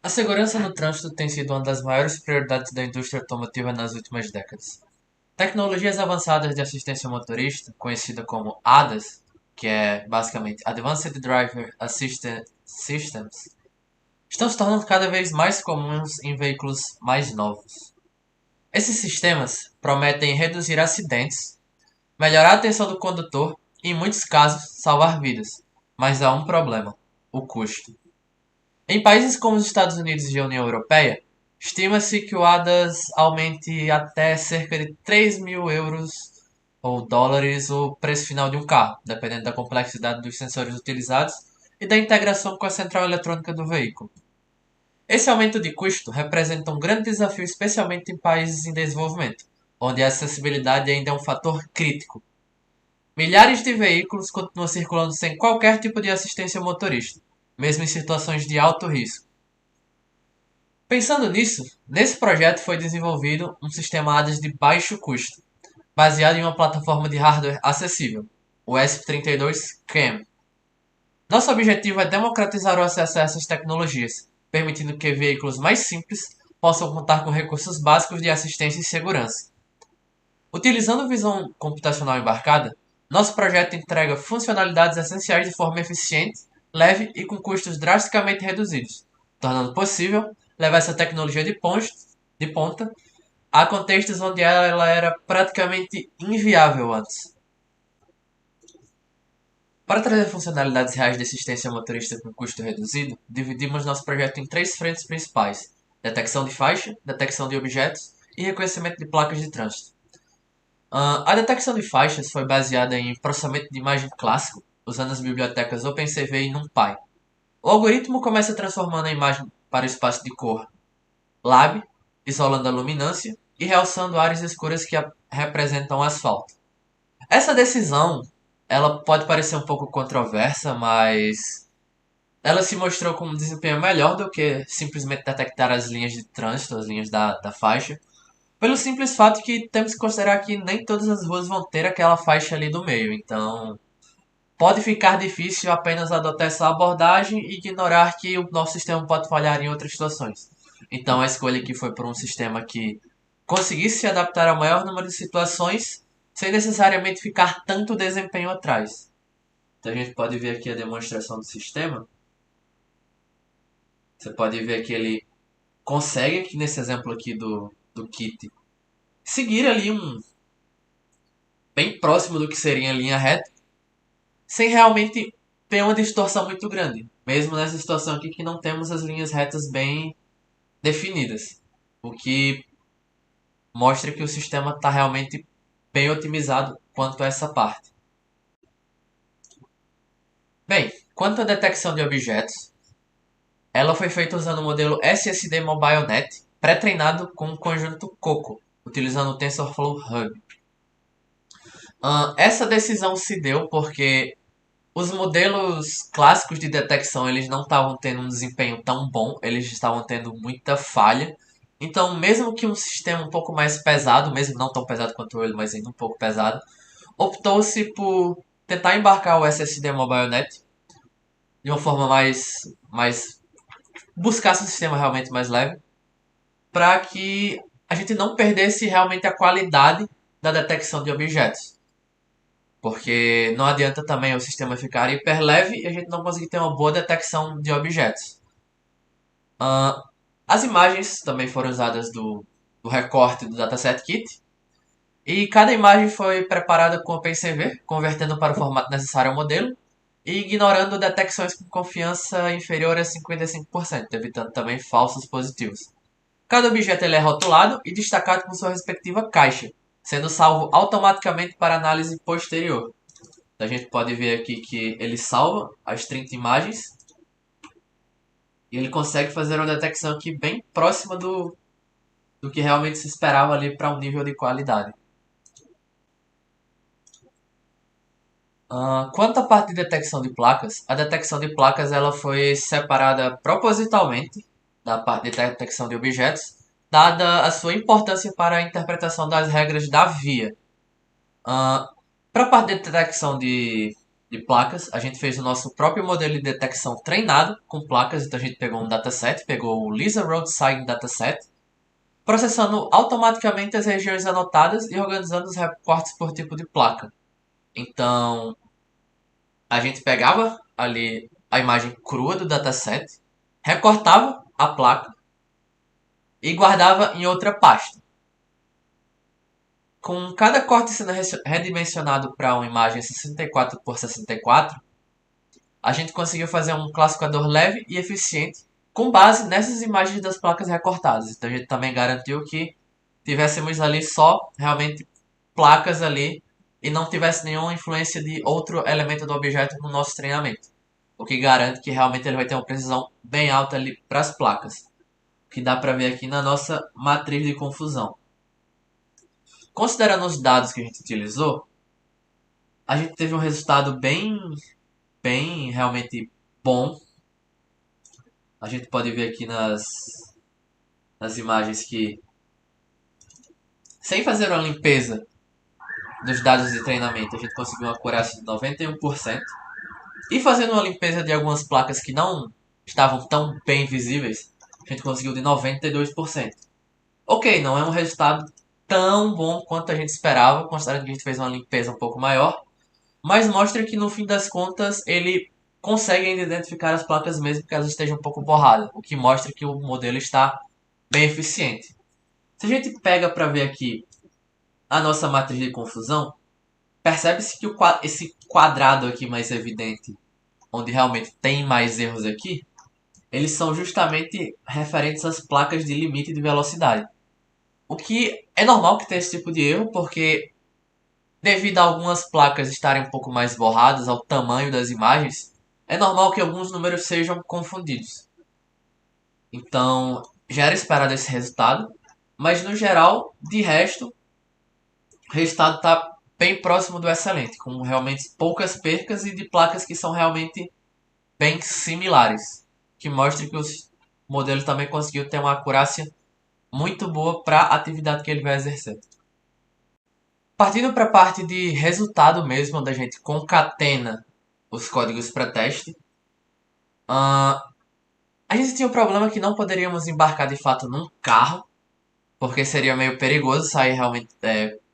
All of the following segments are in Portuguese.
A segurança no trânsito tem sido uma das maiores prioridades da indústria automotiva nas últimas décadas. Tecnologias avançadas de assistência motorista, conhecida como ADAS, que é basicamente Advanced Driver Assistance Systems, estão se tornando cada vez mais comuns em veículos mais novos. Esses sistemas prometem reduzir acidentes, melhorar a atenção do condutor e, em muitos casos, salvar vidas. Mas há um problema: o custo. Em países como os Estados Unidos e a União Europeia, estima-se que o ADAS aumente até cerca de 3 mil euros ou dólares o preço final de um carro, dependendo da complexidade dos sensores utilizados e da integração com a central eletrônica do veículo. Esse aumento de custo representa um grande desafio, especialmente em países em desenvolvimento, onde a acessibilidade ainda é um fator crítico. Milhares de veículos continuam circulando sem qualquer tipo de assistência motorista, mesmo em situações de alto risco. Pensando nisso, nesse projeto foi desenvolvido um sistema ADAS de baixo custo, baseado em uma plataforma de hardware acessível, o ESP32 CAM. Nosso objetivo é democratizar o acesso a essas tecnologias, permitindo que veículos mais simples possam contar com recursos básicos de assistência e segurança. Utilizando visão computacional embarcada, nosso projeto entrega funcionalidades essenciais de forma eficiente, leve e com custos drasticamente reduzidos, tornando possível levar essa tecnologia de ponta a contextos onde ela era praticamente inviável antes. Para trazer funcionalidades reais de assistência motorista com custo reduzido, dividimos nosso projeto em três frentes principais: detecção de faixa, detecção de objetos e reconhecimento de placas de trânsito. A detecção de faixas foi baseada em processamento de imagem clássico, usando as bibliotecas OpenCV e NumPy. O algoritmo começa transformando a imagem para o espaço de cor Lab, isolando a luminância e realçando áreas escuras que representam o asfalto. Essa decisão, ela pode parecer um pouco controversa, mas ela se mostrou com um desempenho melhor do que simplesmente detectar as linhas de trânsito, as linhas da faixa, pelo simples fato que temos que considerar que nem todas as ruas vão ter aquela faixa ali do meio. Então, pode ficar difícil apenas adotar essa abordagem e ignorar que o nosso sistema pode falhar em outras situações. Então, a escolha aqui foi por um sistema que conseguisse se adaptar ao maior número de situações sem necessariamente ficar tanto desempenho atrás. Então, a gente pode ver aqui a demonstração do sistema. Você pode ver que ele consegue, aqui nesse exemplo aqui do kit, seguir ali bem próximo do que seria a linha reta, sem realmente ter uma distorção muito grande. Mesmo nessa situação aqui que não temos as linhas retas bem definidas. O que mostra que o sistema está realmente bem otimizado quanto a essa parte. Bem, quanto à detecção de objetos, ela foi feita usando o modelo SSD MobileNet, pré-treinado com o conjunto Coco, utilizando o TensorFlow Hub. Essa decisão se deu porque os modelos clássicos de detecção eles não estavam tendo um desempenho tão bom, eles estavam tendo muita falha. Então, mesmo que um sistema um pouco mais pesado, mesmo não tão pesado quanto ele, mas ainda um pouco pesado, optou-se por tentar embarcar o SSD MobileNet de uma forma mais buscasse um sistema realmente mais leve, para que a gente não perdesse realmente a qualidade da detecção de objetos. Porque não adianta também o sistema ficar hiper leve e a gente não conseguir ter uma boa detecção de objetos. As imagens também foram usadas do recorte do dataset kit. E cada imagem foi preparada com OpenCV, convertendo para o formato necessário ao modelo e ignorando detecções com confiança inferior a 55%, evitando também falsos positivos. Cada objeto ele é rotulado e destacado com sua respectiva caixa, sendo salvo automaticamente para análise posterior. A gente pode ver aqui que ele salva as 30 imagens e ele consegue fazer uma detecção aqui bem próxima do que realmente se esperava ali para um nível de qualidade. Quanto à parte de detecção de placas, a detecção de placas ela foi separada propositalmente da parte de detecção de objetos, dada a sua importância para a interpretação das regras da via. Para a parte de detecção de placas. A gente fez o nosso próprio modelo de detecção treinado com placas. Então a gente pegou um dataset, pegou o Lisa Road Sign Dataset, processando automaticamente as regiões anotadas e organizando os recortes por tipo de placa. Então a gente pegava ali a imagem crua do dataset, recortava a placa e guardava em outra pasta. Com cada corte sendo redimensionado para uma imagem 64 por 64, a gente conseguiu fazer um classificador leve e eficiente com base nessas imagens das placas recortadas. Então a gente também garantiu que tivéssemos ali só realmente placas ali e não tivesse nenhuma influência de outro elemento do objeto no nosso treinamento. O que garante que realmente ele vai ter uma precisão bem alta ali para as placas. O que dá para ver aqui na nossa matriz de confusão. Considerando os dados que a gente utilizou, a gente teve um resultado bem realmente bom. A gente pode ver aqui nas imagens que, sem fazer uma limpeza dos dados de treinamento, a gente conseguiu uma acurácia de 91%. E fazendo uma limpeza de algumas placas que não estavam tão bem visíveis, a gente conseguiu de 92%. Ok, não é um resultado tão bom quanto a gente esperava, considerando que a gente fez uma limpeza um pouco maior, mas mostra que no fim das contas ele consegue ainda identificar as placas mesmo que elas estejam um pouco borradas, o que mostra que o modelo está bem eficiente. Se a gente pega para ver aqui a nossa matriz de confusão, percebe-se que esse quadrado aqui mais evidente, onde realmente tem mais erros aqui, eles são justamente referentes às placas de limite de velocidade. O que é normal que tenha esse tipo de erro, porque devido a algumas placas estarem um pouco mais borradas, ao tamanho das imagens, é normal que alguns números sejam confundidos. Então, já era esperado esse resultado, mas no geral, de resto, o resultado está bem próximo do excelente, com realmente poucas percas e de placas que são realmente bem similares, que mostra que o modelo também conseguiu ter uma acurácia muito boa para a atividade que ele vai exercer. Partindo para a parte de resultado mesmo, onde a gente concatena os códigos para teste, a gente tinha o problema que não poderíamos embarcar de fato num carro, porque seria meio perigoso sair realmente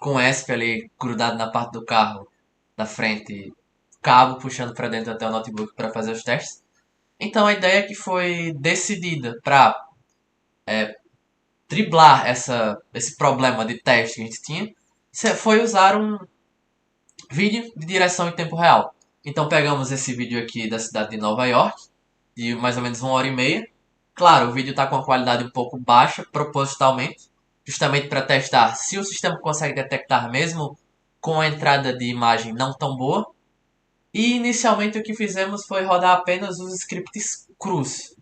com o ESP ali grudado na parte do carro da frente, cabo puxando para dentro até o notebook para fazer os testes. Então a ideia que foi decidida para driblar esse problema de teste que a gente tinha foi usar um vídeo de direção em tempo real. Então pegamos esse vídeo aqui da cidade de Nova York, de mais ou menos 1 hora e meia. Claro, o vídeo está com a qualidade um pouco baixa, propositalmente, justamente para testar se o sistema consegue detectar mesmo com a entrada de imagem não tão boa. E inicialmente o que fizemos foi rodar apenas os scripts crus.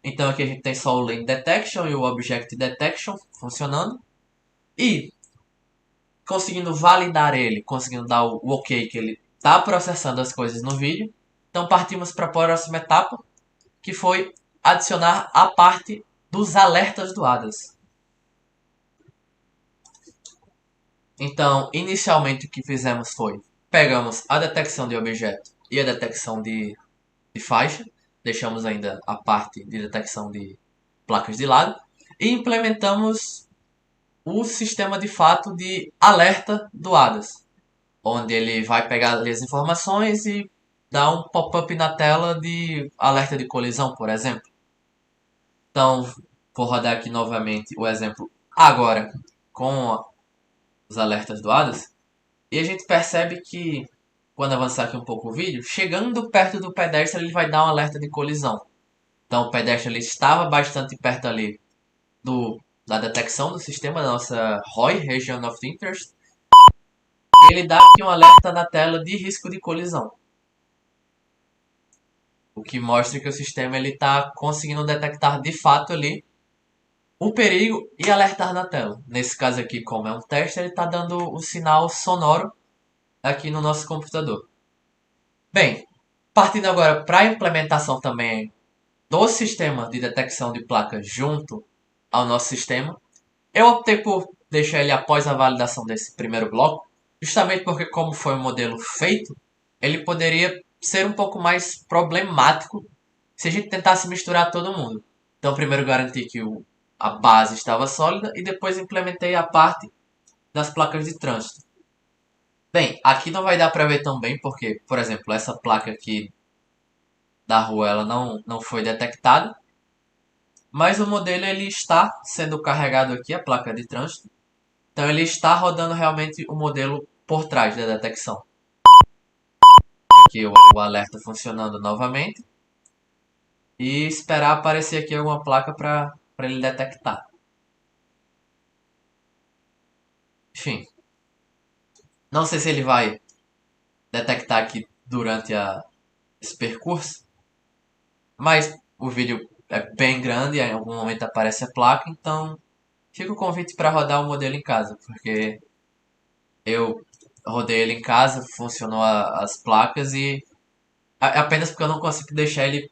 Então aqui a gente tem só o Lane Detection e o Object Detection funcionando. E conseguindo validar ele, conseguindo dar o ok que ele está processando as coisas no vídeo. Então partimos para a próxima etapa, que foi adicionar a parte dos alertas do ADAS. Então, inicialmente o que fizemos foi, pegamos a detecção de objeto e a detecção de faixa, deixamos ainda a parte de detecção de placas de lado, e implementamos o sistema de fato de alerta do ADAS, onde ele vai pegar ali as informações e dar um pop-up na tela de alerta de colisão, por exemplo. Então, vou rodar aqui novamente o exemplo agora com os alertas do ADAS, e a gente percebe que, quando avançar aqui um pouco o vídeo, chegando perto do pedestre ele vai dar um alerta de colisão. Então o pedestre ele estava bastante perto ali da detecção do sistema da nossa ROI, Region of Interest, e ele dá aqui um alerta na tela de risco de colisão. O que mostra que o sistema está conseguindo detectar de fato ali o perigo e alertar na tela. Nesse caso aqui, como é um teste, ele está dando o sinal sonoro aqui no nosso computador. Bem, partindo agora para a implementação também do sistema de detecção de placas junto ao nosso sistema, eu optei por deixar ele após a validação desse primeiro bloco, justamente porque como foi um modelo feito, ele poderia ser um pouco mais problemático se a gente tentasse misturar todo mundo. Então, primeiro garanti que a base estava sólida e depois implementei a parte das placas de trânsito. Bem, aqui não vai dar para ver tão bem porque, por exemplo, essa placa aqui da rua ela não foi detectada, mas o modelo ele está sendo carregado aqui, a placa de trânsito. Então ele está rodando realmente o modelo por trás da detecção. Aqui o alerta funcionando novamente. E esperar aparecer aqui alguma placa para ele detectar. Enfim, não sei se ele vai detectar aqui durante esse percurso, mas o vídeo é bem grande e em algum momento aparece a placa, então fica o convite para rodar o modelo em casa, porque eu rodei ele em casa, funcionou as placas e apenas porque eu não consigo deixar ele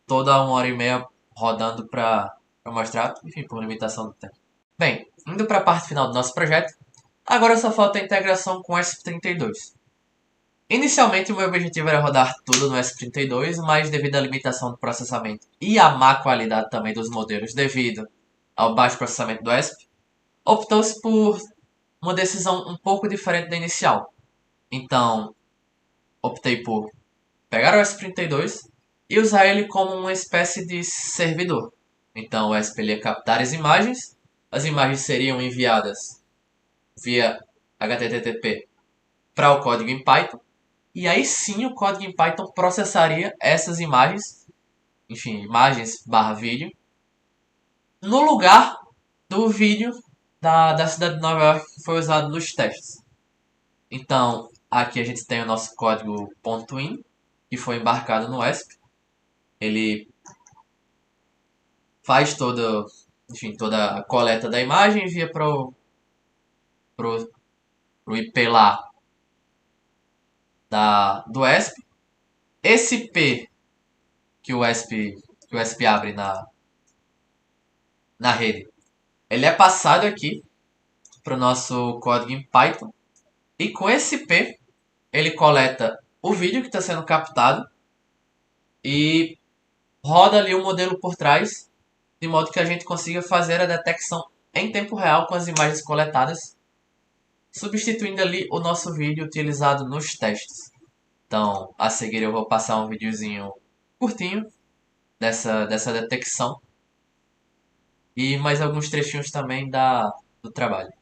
toda 1 hora e meia rodando para mostrar, enfim, por limitação do tempo. Bem, indo para a parte final do nosso projeto, agora só falta a integração com o ESP32. Inicialmente o meu objetivo era rodar tudo no ESP32, mas devido à limitação do processamento e à má qualidade também dos modelos devido ao baixo processamento do ESP, optou-se por uma decisão um pouco diferente da inicial. Então, optei por pegar o ESP32 e usar ele como uma espécie de servidor. Então o ESP ia captar as imagens seriam enviadas via HTTP para o código em Python. E aí sim o código em Python processaria essas imagens, enfim, imagens barra vídeo, no lugar do vídeo da cidade de Nova York que foi usado nos testes. Então, aqui a gente tem o nosso código .in, que foi embarcado no ESP. Ele faz toda a coleta da imagem, envia pro, pro IP lá do ESP. Esse P que o ESP abre na rede, ele é passado aqui para o nosso código em Python. E com esse P, ele coleta o vídeo que está sendo captado e roda ali o modelo por trás, de modo que a gente consiga fazer a detecção em tempo real com as imagens coletadas, substituindo ali o nosso vídeo utilizado nos testes. Então, a seguir eu vou passar um videozinho curtinho dessa detecção e mais alguns trechinhos também do trabalho.